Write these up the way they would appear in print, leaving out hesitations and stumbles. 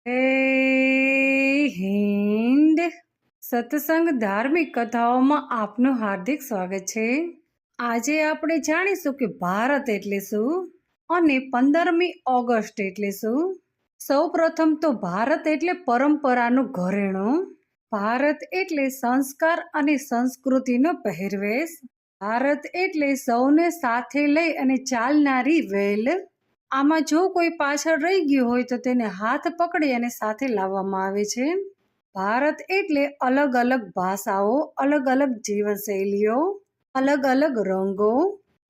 જય હિન્દ. સત્સંગ ધાર્મિક કથાઓમાં આપનું હાર્દિક સ્વાગત છે. આજે આપણે જાણીશું કે ભારત એટલે શું અને 15મી ઓગસ્ટ એટલે શું. સૌ પ્રથમ તો ભારત એટલે પરંપરાનું ઘરેણું. ભારત એટલે સંસ્કાર અને સંસ્કૃતિનો પહેરવેશ. ભારત એટલે સૌને સાથે લઈ અને ચાલનારી વેલ. આમાં જો કોઈ પાછળ રહી ગયું હોય તો તેને હાથ પકડી અને સાથે લાવવામાં આવે છે. ભારત એટલે અલગ અલગ ભાષાઓ, અલગ અલગ જીવનશૈલીઓ, અલગ અલગ રંગો.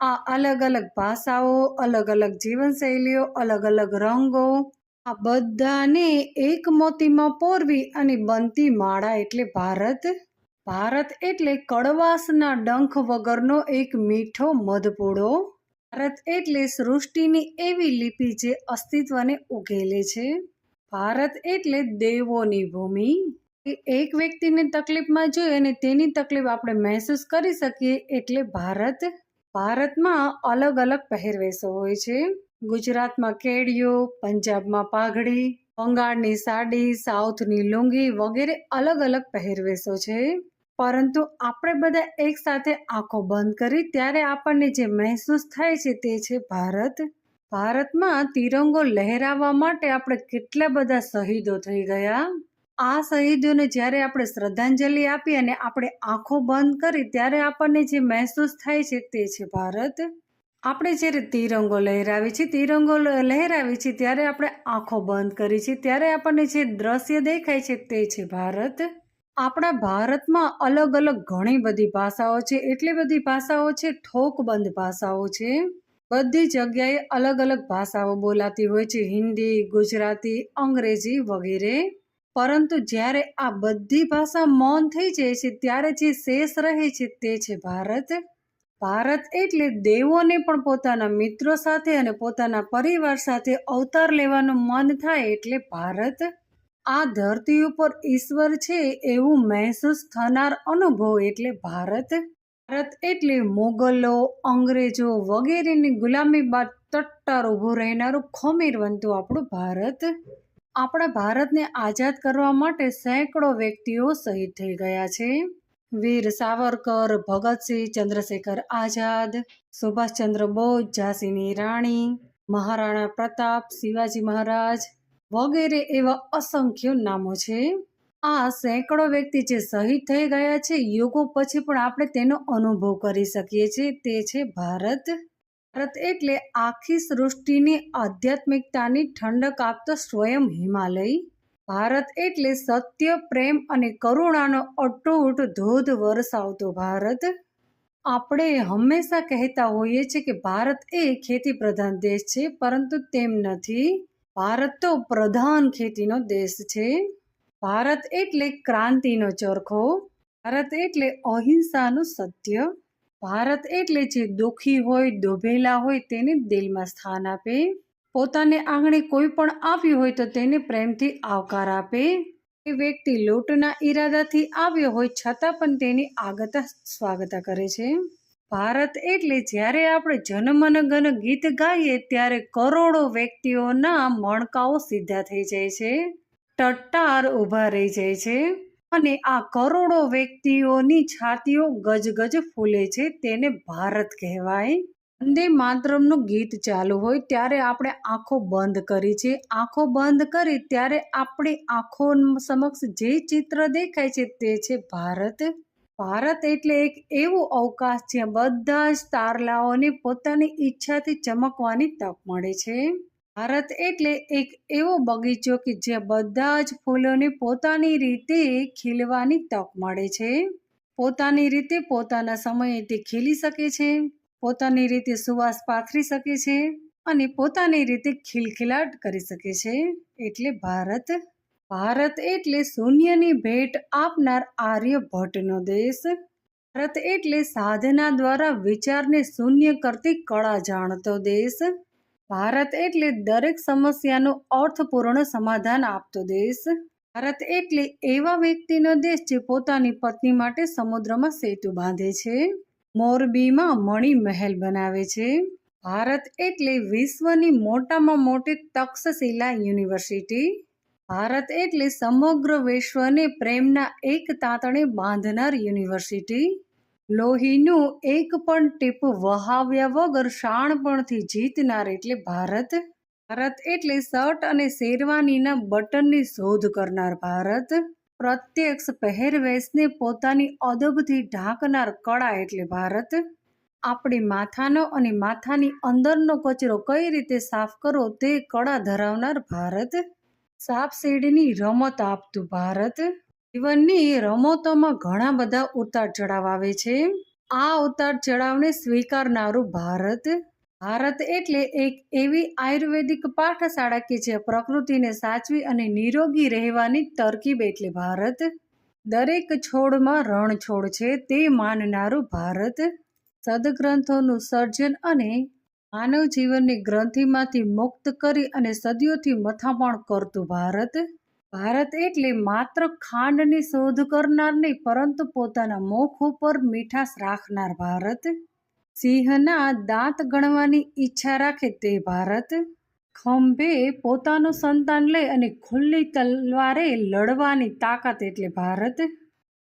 આ અલગ અલગ ભાષાઓ, અલગ અલગ જીવનશૈલીઓ, અલગ અલગ રંગો, આ બધાને એક મોતીમાં પોરવી અને બનતી માળા એટલે ભારત. ભારત એટલે કડવાશના ડંખ વગરનો એક મીઠો મધપૂડો. ભારત એટલે સૃષ્ટિની એવી લિપિ જે અસ્તિત્વને ઉકેલે છે. ભારત એટલે દેવોની ભૂમિ. એક વ્યક્તિને તકલીફમાં જોઈ અને તેની તકલીફ આપણે મહેસૂસ કરી શકીએ એટલે ભારત. ભારતમાં અલગ અલગ પહેરવેશો હોય છે. ગુજરાતમાં કેડિયું, પંજાબમાં પાઘડી, બંગાળની સાડી, સાઉથની લુંગી વગેરે અલગ અલગ પહેરવેશો છે. પરંતુ આપણે બધા એક સાથે આંખો બંધ કરી ત્યારે આપણને જે મહેસૂસ થાય છે તે છે ભારત. ભારતમાં તિરંગો લહેરાવવા માટે આપણે કેટલા બધા શહીદો થઈ ગયા. આ શહીદોને જ્યારે આપણે શ્રદ્ધાંજલિ આપી અને આપણે આંખો બંધ કરી ત્યારે આપણને જે મહેસૂસ થાય છે તે છે ભારત. આપણે જ્યારે તિરંગો લહેરાવી છે ત્યારે આપણે આંખો બંધ કરી છે ત્યારે આપણને જે દ્રશ્ય દેખાય છે તે છે ભારત. આપણા ભારતમાં અલગ અલગ ઘણી બધી ભાષાઓ છે. એટલી બધી ભાષાઓ છે, થોકબંધ ભાષાઓ છે. બધી જગ્યાએ અલગ અલગ ભાષાઓ બોલાતી હોય છે, હિન્દી, ગુજરાતી, અંગ્રેજી વગેરે. પરંતુ જ્યારે આ બધી ભાષા મૌન થઈ જાય છે ત્યારે જે શેષ રહે છે તે છે ભારત. ભારત એટલે દેવોને પણ પોતાના મિત્રો સાથે અને પોતાના પરિવાર સાથે અવતાર લેવાનું મન થાય એટલે ભારત. આ ધરતી ઉપર ઈશ્વર છે એવું મહેસૂસ થનાર અનુભવ એટલે ભારત. ભારત એટલે મોગલો, અંગ્રેજો વગેરેની ગુલામી બાદ તટ્ટાર ઊભું રહેનારું ખમીરવંતું આપણું ભારત. આપણા ભારતને આઝાદ કરવા માટે સેંકડો વ્યક્તિઓ શહીદ થઈ ગયા છે. વીર સાવરકર, ભગતસિંહ, ચંદ્રશેખર આઝાદ, સુભાષચંદ્ર બોઝ, ઝાંસીની રાણી, મહારાણા પ્રતાપ, શિવાજી મહારાજ વગેરે એવા અસંખ્ય નામો છે. આ સેંકડો વ્યક્તિ જે શહીદ થઈ ગયા છે, યુગો પછી પણ આપણે તેનો અનુભવ કરી શકીએ છીએ તે છે ભારત. ભારત એટલે આખી સૃષ્ટિની આધ્યાત્મિકતાની ઠંડક આપતો સ્વયં હિમાલય. ભારત એટલે સત્ય, પ્રેમ અને કરુણાનો અતૂટ ધોધ વરસાવતો ભારત. આપણે હંમેશા કહેતા હોઈએ છીએ કે ભારત એ ખેતી પ્રધાન દેશ છે, પરંતુ તેમ નથી. ભારત તો પ્રધાન ખેતીનો દેશ છે. ભારત એટલે ક્રાંતિનો ચરખો. ભારત એટલે અહિંસાનું સત્ય. ભારત એટલે જે દુઃખી હોય, દુભેલા હોય તેને દિલમાં સ્થાન આપે. પોતાને આંગણે કોઈ પણ આવ્યું હોય તો તેને પ્રેમથી આવકાર આપે. એ વ્યક્તિ લૂંટના ઈરાદાથી આવ્યો હોય છતાં પણ તેની આગતા સ્વાગતા કરે છે. ભારત એટલે જ્યારે આપણે જનમન ગન ગીત ગાઈએ ત્યારે કરોડો વ્યક્તિઓના મણકાઓ સીધા થઈ જાય છે, ટટ્ટાર ઊભા રહી જાય છે અને આ કરોડો વ્યક્તિઓની છાતીઓ ગજગજ ફૂલે છે. તેને ભારત કહેવાય. વંદે માતરમનું ગીત ચાલુ હોય ત્યારે આપણે આંખો બંધ કરી છે. આંખો બંધ કરી ત્યારે આપણી આંખો સમક્ષ જે ચિત્ર દેખાય છે તે છે ભારત. ભારત એટલે એક એવું અવકાશ જ્યાં બધા જ તારલાઓને પોતાની ઈચ્છાથી ચમકવાની તક મળે છે. ભારત એટલે એક એવો બગીચો કે જ્યાં બધા જ ફૂલોને પોતાની રીતે ખીલવાની તક મળે છે. પોતાની રીતે પોતાના સમયે તે ખીલી શકે છે, પોતાની રીતે સુવાસ પાથરી શકે છે અને પોતાની રીતે ખિલખિલાટ કરી શકે છે એટલે ભારત. ભારત એટલે શૂન્યની ભેટ આપનાર આર્યભટ્ટનો દેશ. ભારત એટલે સાધના દ્વારા વિચારને શૂન્ય કરતી કળા જાણતો દેશ. ભારત એટલે દરેક સમસ્યાનું અર્થપૂર્ણ સમાધાન આપતો દેશ. ભારત એટલે એવા વ્યક્તિનો દેશ જે પોતાની પત્ની માટે સમુદ્રમાં સેતુ બાંધે છે, મોરબીમાં મણિ મહેલ બનાવે છે. ભારત એટલે વિશ્વની મોટામાં મોટી તક્ષશિલા યુનિવર્સિટી. ભારત એટલે સમગ્ર વિશ્વને પ્રેમના એક તાંતણે બાંધનાર યુનિવર્સિટી. લોહીનું એક પણ ટીપું વહાવ્યા વગર શાણપણથી જીતનાર એટલે ભારત. ભારત એટલે શર્ટ અને શેરવાનીના બટનની શોધ કરનાર ભારત. પ્રત્યક્ષ પહેરવેશને પોતાની અદબથી ઢાંકનાર કળા એટલે ભારત. આપણી માથાનો અને માથાની અંદરનો કચરો કઈ રીતે સાફ કરવો તે કળા ધરાવનાર ભારત. સાપસીડીની રમત આપતું ભારત. જીવનની રમતોમાં ઘણા બધા ઉતાર ચઢાવ આવે છે. આ ઉતાર ચઢાવને સ્વીકારનારું ભારત. ભારત એટલે એક એવી આયુર્વેદિક પાઠશાળા કે જે પ્રકૃતિને સાચવી અને નિરોગી રહેવાની તરકીબ એટલે ભારત. દરેક છોડમાં રણછોડ છે તે માનનારું ભારત. સદગ્રંથોનું સર્જન અને માનવ જીવનની ગ્રંથિમાંથી મુક્ત કરી અને સદીઓથી મથામણ કરતું ભારત. ભારત એટલે માત્ર ખાંડની શોધ કરનાર નહીં પરંતુ પોતાના મુખ ઉપર મીઠાશ રાખનાર ભારત. સિંહના દાંત ગણવાની ઈચ્છા રાખે તે ભારત. ખંભે પોતાનું સંતાન લઈ અને ખુલ્લી તલવારે લડવાની તાકાત એટલે ભારત.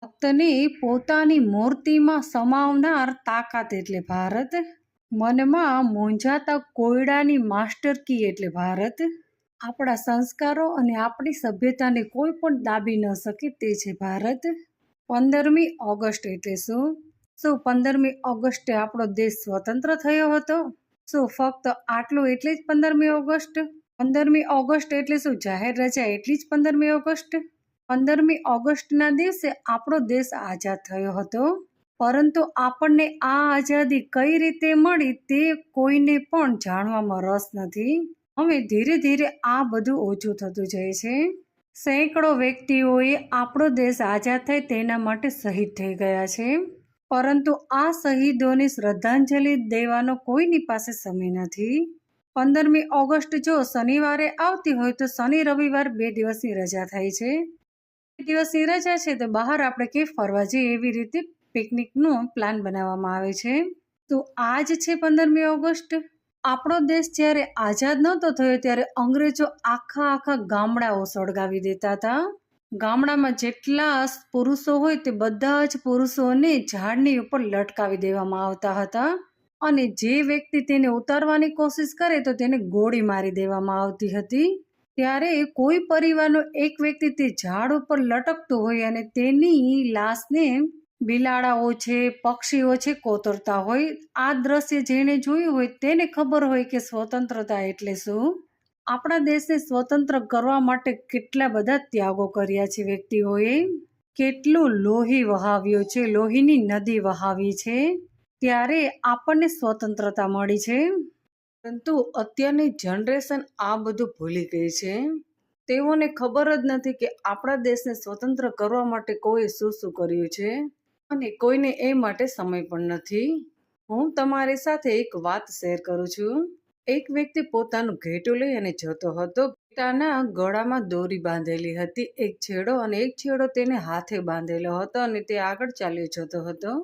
ભક્તને પોતાની મૂર્તિમાં સમાવનાર તાકાત એટલે ભારત. મનમાં મૂંઝાતા કોયડાની માસ્ટર કી એટલે ભારત. આપણા સંસ્કારો અને આપણી સભ્યતાને કોઈ પણ દાબી ન શકે તે છે ભારત. 15મી ઓગસ્ટ એટલે શું? શું 15મી ઓગસ્ટે આપણો દેશ સ્વતંત્ર થયો હતો? શું ફક્ત આટલું એટલે જ 15મી ઓગસ્ટ? 15મી ઓગસ્ટ એટલે શું જાહેર રજા એટલી જ 15મી ઓગસ્ટ? 15મી ઓગસ્ટના દિવસે આપણો દેશ આઝાદ થયો હતો. પરંતુ આપણને આ આઝાદી કઈ રીતે મળી તે કોઈને પણ જાણવામાં રસ નથી. હવે ધીરે ધીરે આ બધું ઓછું થતું જાય છે. સેંકડો વ્યક્તિઓએ આપણો દેશ આઝાદ થાય તેના માટે શહીદ થઈ ગયા છે. પરંતુ આ શહીદોને શ્રદ્ધાંજલિ દેવાનો કોઈની પાસે સમય નથી. 15મી ઓગસ્ટ જો શનિવારે આવતી હોય તો શનિ રવિવાર 2 દિવસની રજા થાય છે. 2 દિવસની રજા છે તો બહાર આપણે ક્યાંય ફરવા જઈએ એવી રીતે પિકનિકનો પ્લાન બનાવવામાં આવે છે. તો આજ છે 15મી ઓગસ્ટ. આપણો દેશ જ્યારે આઝાદ નહોતો થયો ત્યારે અંગ્રેજો આખા ગામડાઓ સળગાવી દેતા હતા. ગામડામાં જેટલા પુરુષો હોય તે બધા જ પુરુષોને ઝાડની ઉપર લટકાવી દેવામાં આવતા હતા. અને જે વ્યક્તિ તેને ઉતારવાની કોશિશ કરે તો તેને ગોળી મારી દેવામાં આવતી હતી. ત્યારે કોઈ પરિવારનો એક વ્યક્તિ તે ઝાડ ઉપર લટકતો હોય અને તેની લાશને બિલાડાઓ છે, પક્ષીઓ છે કોતરતા હોય. આ દ્રશ્ય જેણે જોયું હોય તેને ખબર હોય કે સ્વતંત્રતા એટલે શું. આપણા દેશને સ્વતંત્ર કરવા માટે કેટલા બધા ત્યાગો કર્યા છે વ્યક્તિઓએ. કેટલું લોહી વહાવ્યું છે, લોહીની નદી વહાવી છે, ત્યારે આપણને સ્વતંત્રતા મળી છે. પરંતુ અત્યારની જનરેશન આ બધું ભૂલી ગઈ છે. તેઓને ખબર જ નથી કે આપણા દેશને સ્વતંત્ર કરવા માટે કોઈએ શું કર્યું છે અને કોઈને એ માટે સમય પણ નથી. હું તમારી સાથે એક વાત શેર કરું છું. એક વ્યક્તિ પોતાનું ઘેટું લઈ અને જતો હતો. ઘેટાના ગળામાં દોરી બાંધેલી હતી એક છેડો, અને એક છેડો તેને હાથે બાંધેલો હતો અને તે આગળ ચાલ્યો જતો હતો.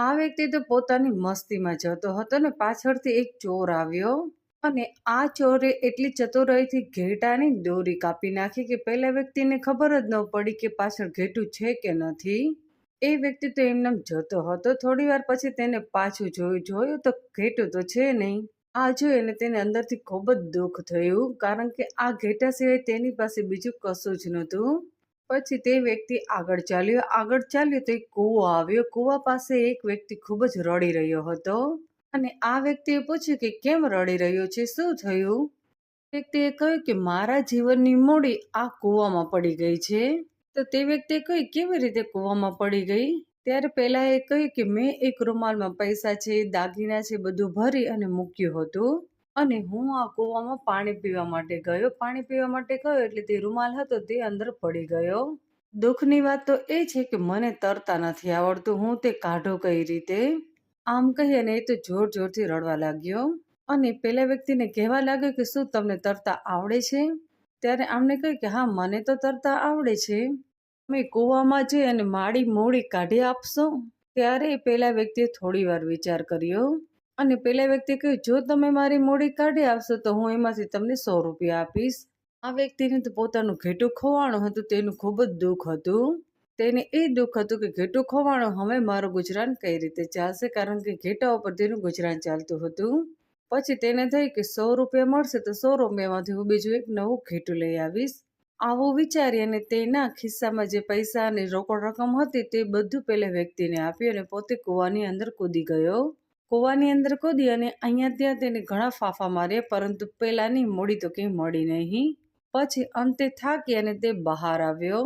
આ વ્યક્તિ તો પોતાની મસ્તીમાં જતો હતો ને પાછળથી એક ચોર આવ્યો અને આ ચોરે એટલી ચતુરાઈથી ઘેટાની દોરી કાપી નાખી કે પેલા વ્યક્તિને ખબર જ ન પડી કે પાછળ ઘેટું છે કે નથી. એ વ્યક્તિ તો એમનેમ જતો હતો. થોડી વાર પછી તેને પાછું જોયું તો ઘેટું તો છે નહીં. આ જોઈ અને તેને અંદરથી ખૂબ જ દુઃખ થયું, કારણ કે આ ઘેટા સિવાય તેની પાસે બીજું કશું જ નહોતું. પછી તે વ્યક્તિ આગળ ચાલ્યો તો એક કૂવો આવ્યો. કૂવા પાસે એક વ્યક્તિ ખૂબ જ રડી રહ્યો હતો અને આ વ્યક્તિએ પૂછ્યું કે કેમ રડી રહ્યો છે, શું થયું? વ્યક્તિએ કહ્યું કે મારા જીવનની મૂડી આ કૂવામાં પડી ગઈ છે. તો તે વ્યક્તિએ કહ્યું કેવી રીતે કૂવામાં પડી ગઈ? ત્યારે પેલા એ કહ્યું કે મેં એક રૂમાલમાં પૈસા છે, દાગીના છે બધું ભરી અને મૂક્યું હતું અને હું આ કૂવામાં પાણી પીવા માટે ગયો એટલે તે રૂમાલ હતો તે અંદર પડી ગયો. દુઃખની વાત તો એ છે કે મને તરતા નથી આવડતું, હું તે કાઢું કઈ રીતે? આમ કહી અને એ તો જોરથી રડવા લાગ્યો અને પેલા વ્યક્તિને કહેવા લાગ્યો કે શું તમને તરતા આવડે છે? ત્યારે આમને કહ્યું કે હા, મને તો તરતા આવડે છે. તમે કૂવામાં જઈ અને મારી મૂડી કાઢી આપશો? ત્યારે પેલા વ્યક્તિએ થોડી વાર વિચાર કર્યો અને પેલા વ્યક્તિએ કહ્યું જો તમે મારી મૂડી કાઢી આપશો તો હું એમાંથી તમને 100 રૂપિયા આપીશ. આ વ્યક્તિને તો પોતાનું ઘેટું ખોવાણું હતું તેનું ખૂબ જ દુઃખ હતું. તેને એ દુઃખ હતું કે ઘેટું ખોવાણું, હવે મારું ગુજરાન કઈ રીતે ચાલશે, કારણ કે ઘેટા ઉપર તેનું ગુજરાન ચાલતું હતું. પછી તેને થયું કે 100 રૂપિયા મળશે તો 100 રૂપિયામાંથી હું બીજું એક નવું ઘેટું લઈ આવીશ. આવું વિચારી અને તેના ખિસ્સામાં જે પૈસા અને રોકડ રકમ હતી તે બધું પેલા વ્યક્તિને આપ્યું અને પોતે કૂવાની અંદર કૂદી ગયો. કૂવાની અંદર કૂદી અને અહીંયા ત્યાં તેને ઘણા ફાંફા માર્યા, પરંતુ પેલાની મૂડી તો કંઈ મળી નહીં. પછી અંતે થાકી અને તે બહાર આવ્યો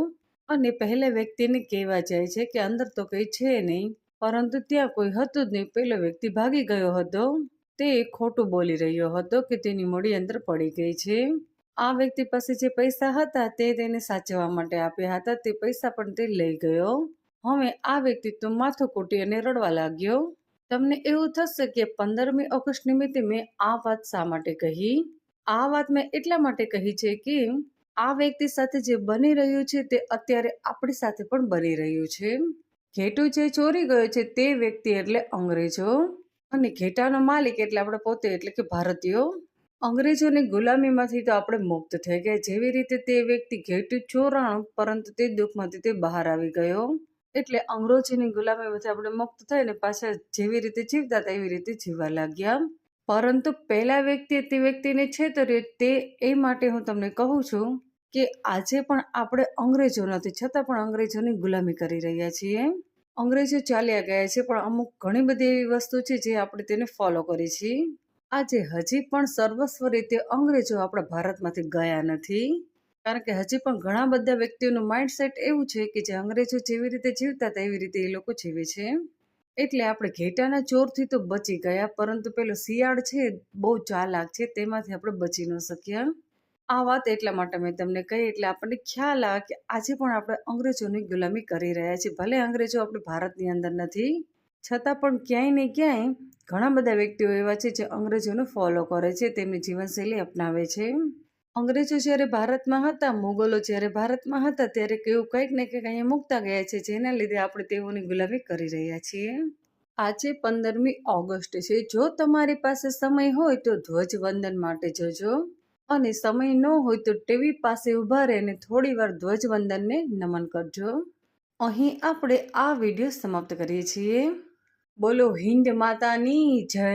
અને પહેલા વ્યક્તિને કહેવા જાય છે કે અંદર તો કંઈ છે નહીં, પરંતુ ત્યાં કોઈ હતું જ નહીં. પેલો વ્યક્તિ ભાગી ગયો હતો. તે ખોટું બોલી રહ્યો હતો કે તેની મૂડી અંદર પડી ગઈ છે. આ વ્યક્તિ પાસે જે પૈસા હતા તે તેને સાચવવા માટે આપ્યા હતા, તે પૈસા પણ તે લઈ ગયો. હવે આ વ્યક્તિ તો માથું કૂટી અને રડવા લાગ્યો. તમને એવું થશે કે 15મી ઓગસ્ટ નિમિત્તે મેં આ વાત શા માટે કહી? આ વાત મેં એટલા માટે કહી છે કે આ વ્યક્તિ સાથે જે બની રહ્યું છે તે અત્યારે આપણી સાથે પણ બની રહ્યું છે. ઘેટું જે ચોરી ગયો છે તે વ્યક્તિ એટલે અંગ્રેજો, અને ઘેટાનો માલિક એટલે આપણે પોતે એટલે કે ભારતીયો. અંગ્રેજોની ગુલામીમાંથી તો આપણે મુક્ત થઈ ગયા. જેવી રીતે તે વ્યક્તિ ઘેટું ચોરાણું, પરંતુ તે દુઃખમાંથી તે બહાર આવી ગયો. એટલે અંગ્રેજોની ગુલામીમાંથી આપણે મુક્ત થઈને પાછા જેવી રીતે જીવતા હતા એવી રીતે જીવવા લાગ્યા. પરંતુ પહેલા વ્યક્તિએ તે વ્યક્તિને છેતર્યો. તે એ માટે હું તમને કહું છું કે આજે પણ આપણે અંગ્રેજો નથી, છતાં પણ અંગ્રેજોની ગુલામી કરી રહ્યા છીએ. અંગ્રેજો ચાલ્યા ગયા છે, પણ અમુક ઘણી બધી એવી વસ્તુ છે જે આપણે તેને ફોલો કરી છીએ. આજે હજી પણ સર્વસ્વ રીતે અંગ્રેજો આપણા ભારતમાંથી ગયા નથી, કારણ કે હજી પણ ઘણા બધા વ્યક્તિઓનું માઇન્ડસેટ એવું છે કે જે અંગ્રેજો જેવી રીતે જીવતા હતા એવી રીતે એ લોકો જીવે છે. એટલે આપણે ઘેટાના ચોરથી તો બચી ગયા, પરંતુ પેલો શિયાળ છે બહુ ચાલાક છે, તેમાંથી આપણે બચી ન શક્યા. આ વાત એટલા માટે મેં તમને કહી, એટલે આપણને ખ્યાલ આવે કે આજે પણ આપણે અંગ્રેજોની ગુલામી કરી રહ્યા છીએ. ભલે અંગ્રેજો આપણે ભારતની અંદર નથી, છતાં પણ ક્યાંય ને ક્યાંય ઘણા બધા વ્યક્તિઓ એવા છે જે અંગ્રેજોને ફોલો કરે છે, તેમની જીવનશૈલી અપનાવે છે. અંગ્રેજો જ્યારે ભારતમાં હતા, મુગલો જ્યારે ભારતમાં હતા, ત્યારે કેવું કંઈક ને કંઈક અહીંયા મૂકતા ગયા છે, જેના લીધે આપણે તેઓની ગુલામી કરી રહ્યા છીએ. આજે 15મી ઓગસ્ટ છે. જો તમારી પાસે સમય હોય તો ધ્વજવંદન માટે જજો, અને સમય ન હોય તો ટીવી પાસે ઊભા રહીને થોડી વાર ધ્વજવંદનને નમન કરજો. અહીં આપણે આ વિડીયો સમાપ્ત કરીએ છીએ. બોલો હિન્દ માતાની જય.